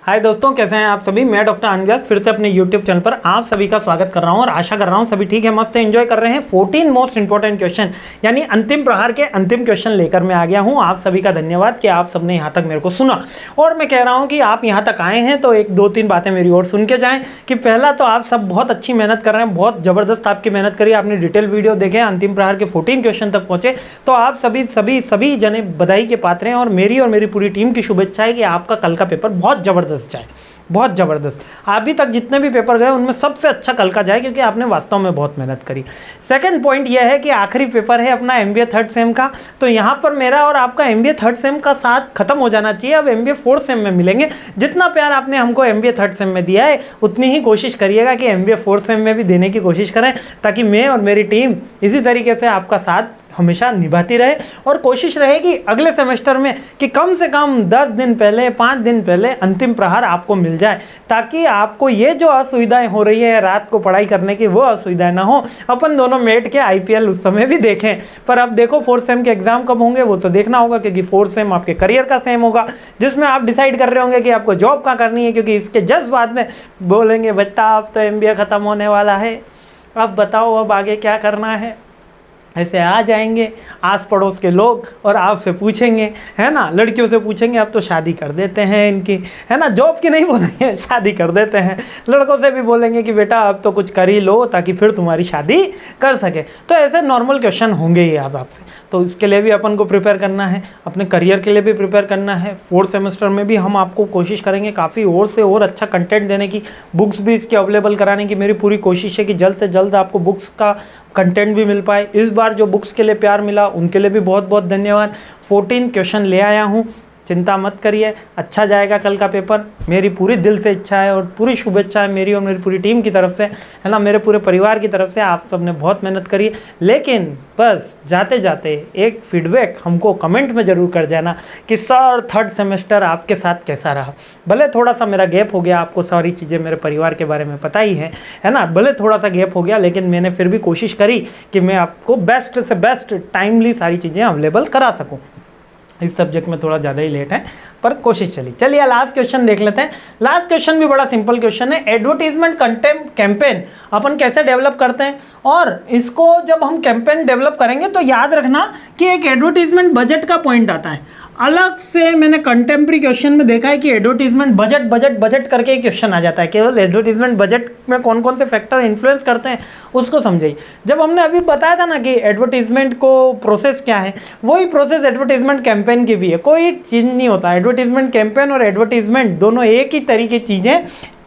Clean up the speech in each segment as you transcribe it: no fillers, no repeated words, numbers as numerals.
हाय दोस्तों, कैसे हैं आप सभी। मैं डॉक्टर अनव्यास फिर से अपने यूट्यूब चैनल पर आप सभी का स्वागत कर रहा हूं और आशा कर रहा हूं सभी ठीक है, मस्त एंजॉय कर रहे हैं। 14 मोस्ट इंपॉर्टेंट क्वेश्चन यानी अंतिम प्रहार के अंतिम क्वेश्चन लेकर मैं आ गया हूं। आप सभी का धन्यवाद कि आप सबने यहां तक मेरे को सुना और मैं कह रहा हूं कि आप यहां तक आए हैं तो एक दो तीन बातें मेरी ओर सुन के जाएँ कि पहला तो आप सब बहुत अच्छी मेहनत कर रहे हैं, बहुत ज़बरदस्त आपकी मेहनत करी, आपने डिटेल वीडियो देखे, अंतिम प्रहार के 14 क्वेश्चन तक पहुँचे, तो आप सभी जने बधाई के पात्र हैं और मेरी पूरी टीम की शुभेच्छा है कि आपका कल का पेपर बहुत ज़बरदस्त जाए, बहुत ज़बरदस्त। अभी तक जितने भी पेपर गए उनमें सबसे अच्छा कल का जाए क्योंकि आपने वास्तव में बहुत मेहनत करी। सेकंड पॉइंट यह है कि आखिरी पेपर है अपना एमबीए थर्ड सेम का, तो यहाँ पर मेरा और आपका एमबीए थर्ड सेम का साथ खत्म हो जाना चाहिए। अब एमबीए फोर्थ सेम में मिलेंगे। जितना प्यार आपने हमको एमबीए थर्ड सेम में दिया है उतनी ही कोशिश करिएगा कि एमबीए फोर्थ सेम में भी देने की कोशिश करें, ताकि मैं और मेरी टीम इसी तरीके से आपका साथ हमेशा निभाती रहे। और कोशिश रहेगी अगले सेमेस्टर में कि कम से कम 10 दिन पहले 5 दिन पहले अंतिम प्रहार आपको मिल जाए, ताकि आपको ये जो असुविधाएं हो रही है रात को पढ़ाई करने की वो असुविधाएं ना हो। अपन दोनों मेट के आईपीएल उस समय भी देखें। पर अब देखो फोर्थ सेम के एग्जाम कब होंगे वो तो देखना होगा, क्योंकि फोर्थ सेम आपके करियर का सेम होगा जिसमें आप डिसाइड कर रहे होंगे कि आपको जॉब कहाँ करनी है, क्योंकि इसके जस्ट बाद में बोलेंगे बेटा अब तो एमबीए ख़त्म होने वाला है, अब बताओ अब आगे क्या करना है। ऐसे आ जाएंगे आस पड़ोस के लोग और आपसे पूछेंगे, है ना, लड़कियों से पूछेंगे अब तो शादी कर देते हैं इनकी, है ना, जॉब की नहीं बोलेंगे शादी कर देते हैं। लड़कों से भी बोलेंगे कि बेटा अब तो कुछ कर ही लो ताकि फिर तुम्हारी शादी कर सके। तो ऐसे नॉर्मल क्वेश्चन होंगे ही अब आपसे, तो इसके लिए भी अपन को प्रिपेयर करना है, अपने करियर के लिए भी प्रिपेयर करना है। फोर्थ सेमेस्टर में भी हम आपको कोशिश करेंगे काफ़ी और से और अच्छा कंटेंट देने की, बुक्स भी इसकी अवेलेबल कराने की मेरी पूरी कोशिश है कि जल्द से जल्द आपको बुक्स का कंटेंट भी मिल पाए। इस बार जो बुक्स के लिए प्यार मिला उनके लिए भी बहुत बहुत धन्यवाद। 14 क्वेश्चन ले आया हूँ, चिंता मत करिए, अच्छा जाएगा कल का पेपर। मेरी पूरी दिल से इच्छा है और पूरी शुभेच्छा है मेरी और मेरी पूरी टीम की तरफ से, है ना, मेरे पूरे परिवार की तरफ से। आप सबने बहुत मेहनत करी, लेकिन बस जाते जाते एक फीडबैक हमको कमेंट में ज़रूर कर जाना कि सर थर्ड सेमेस्टर आपके साथ कैसा रहा। भले थोड़ा सा मेरा गैप हो गया, आपको सारी चीज़ें मेरे परिवार के बारे में पता ही है ना, भले थोड़ा सा गैप हो गया, लेकिन मैंने फिर भी कोशिश करी कि मैं आपको बेस्ट से बेस्ट टाइमली सारी चीज़ें अवेलेबल करा सकूँ। इस सब्जेक्ट में थोड़ा ज़्यादा ही लेट है पर कोशिश चली। चलिए लास्ट क्वेश्चन देख लेते हैं। लास्ट क्वेश्चन भी बड़ा सिंपल क्वेश्चन है। एडवर्टीजमेंट कंटेंट कैंपेन अपन कैसे डेवलप करते हैं, और इसको जब हम कैंपेन डेवलप करेंगे तो याद रखना कि एक एडवर्टीजमेंट बजट का पॉइंट आता है अलग से। मैंने कंटेम्प्रेरी क्वेश्चन में देखा है कि एडवर्टीजमेंट बजट करके क्वेश्चन आ जाता है। केवल एडवर्टीजमेंट बजट में कौन कौन से फैक्टर इन्फ्लुएंस करते हैं उसको समझिए। जब हमने अभी बताया था ना कि एडवर्टीजमेंट को प्रोसेस क्या है, वही प्रोसेस एडवर्टीजमेंट कैंपेन की भी है, कोई चीज़ नहीं होता। एडवर्टीजमेंट कैंपेन और एडवर्टीजमेंट दोनों एक ही तरीके की चीज़ें,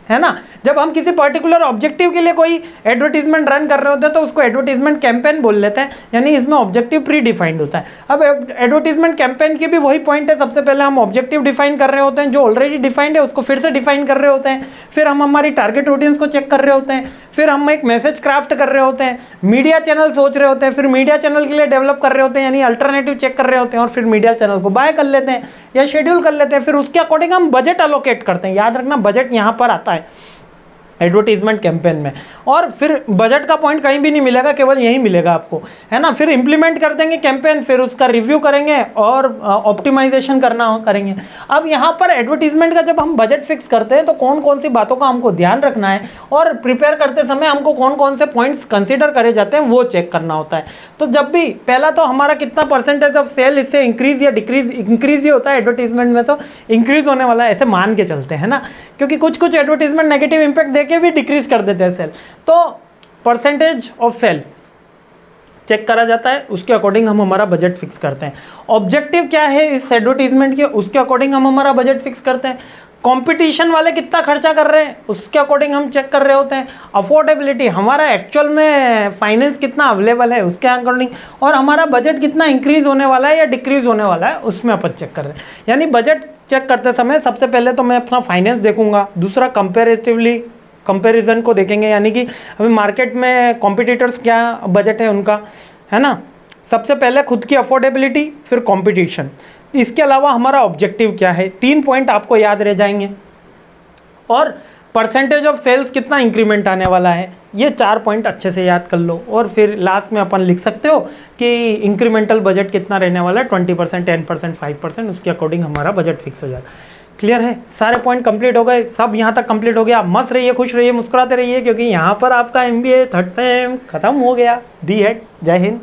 है ना। जब हम किसी पर्टिकुलर ऑब्जेक्टिव के लिए कोई एडवर्टीजमेंट रन कर रहे होते हैं तो उसको एडवर्टीजमेंट कैंपेन बोल लेते हैं, यानी इसमें ऑब्जेक्टिव प्री डिफाइंड होता है। अब एडवर्टीजमेंट कैंपेन के भी वही पॉइंट है, सबसे पहले हम ऑब्जेक्टिव डिफाइन कर रहे होते हैं, जो ऑलरेडी डिफाइंड है उसको फिर से डिफाइन कर रहे होते हैं, फिर हम हमारी टारगेट ऑडियंस को चेक कर रहे होते हैं, फिर हम एक मैसेज क्राफ्ट कर रहे होते हैं, मीडिया चैनल सोच रहे होते हैं, फिर मीडिया चैनल के लिए डेवलप कर रहे होते हैं, यानी अल्टरनेटिव चेक कर रहे होते हैं, और फिर मीडिया चैनल को बाय कर लेते हैं या शेड्यूल कर लेते हैं। फिर उसके अकॉर्डिंग हम बजट अलोकेट करते हैं। याद रखना बजट यहाँ पर आता है एडवर्टीजमेंट कैंपेन में, और फिर बजट का पॉइंट कहीं भी नहीं मिलेगा, केवल यही मिलेगा आपको, है ना। फिर इंप्लीमेंट कर देंगे कैंपेन, फिर उसका रिव्यू करेंगे और ऑप्टिमाइजेशन करेंगे। अब यहाँ पर एडवर्टीजमेंट का जब हम बजट फिक्स करते हैं तो कौन कौन सी बातों का हमको ध्यान रखना है और प्रिपेयर करते समय हमको कौन कौन से पॉइंट्स कंसिडर करे जाते हैं वो चेक करना होता है। तो जब भी पहला तो हमारा कितना परसेंटेज ऑफ सेल इससे इंक्रीज या डिक्रीज, इंक्रीज ही होता है एडवर्टीजमेंट में, तो इंक्रीज होने वाला है ऐसे मान के चलते हैं ना, क्योंकि कुछ एडवर्टीजमेंट नेगेटिव इंपैक्ट देके भी डिक्रीज कर देते हैं सेल। तो परसेंटेज ऑफ सेल चेक करा जाता है, उसके अकॉर्डिंग हम हमारा बजट फिक्स करते हैं। ऑब्जेक्टिव क्या है इस एडवर्टीजमेंट के, उसके अकॉर्डिंग हम हमारा बजट फिक्स करते हैं। कंपटीशन वाले कितना खर्चा कर रहे हैं उसके अकॉर्डिंग हम चेक कर रहे होते हैं। अफोर्डेबिलिटी, हमारा एक्चुअल में फाइनेंस कितना अवेलेबल है उसके अकॉर्डिंग, और हमारा बजट कितना इंक्रीज होने वाला है या डिक्रीज होने वाला है उसमें अपन चेक कर रहे हैं। यानी बजट चेक करते समय सबसे पहले तो मैं अपना फाइनेंस देखूंगा, दूसरा कंपेरिजन को देखेंगे, यानी कि अभी मार्केट में कॉम्पिटिटर्स क्या बजट है उनका, है ना। सबसे पहले खुद की अफोर्डेबिलिटी, फिर कंपटीशन, इसके अलावा हमारा ऑब्जेक्टिव क्या है, 3 पॉइंट आपको याद रह जाएंगे, और परसेंटेज ऑफ सेल्स कितना इंक्रीमेंट आने वाला है, ये 4 पॉइंट अच्छे से याद कर लो। और फिर लास्ट में अपन लिख सकते हो कि इंक्रीमेंटल बजट कितना रहने वाला है, 20%, 10%, 5%, उसके अकॉर्डिंग हमारा बजट फिक्स हो जाएगा। क्लियर है, सारे पॉइंट कंप्लीट हो गए, सब यहाँ तक कंप्लीट हो गया। मस्त रहिए, खुश रहिए, मुस्कुराते रहिए, क्योंकि यहाँ पर आपका MBA थर्ड सेम खत्म हो गया। The head. जय हिंद।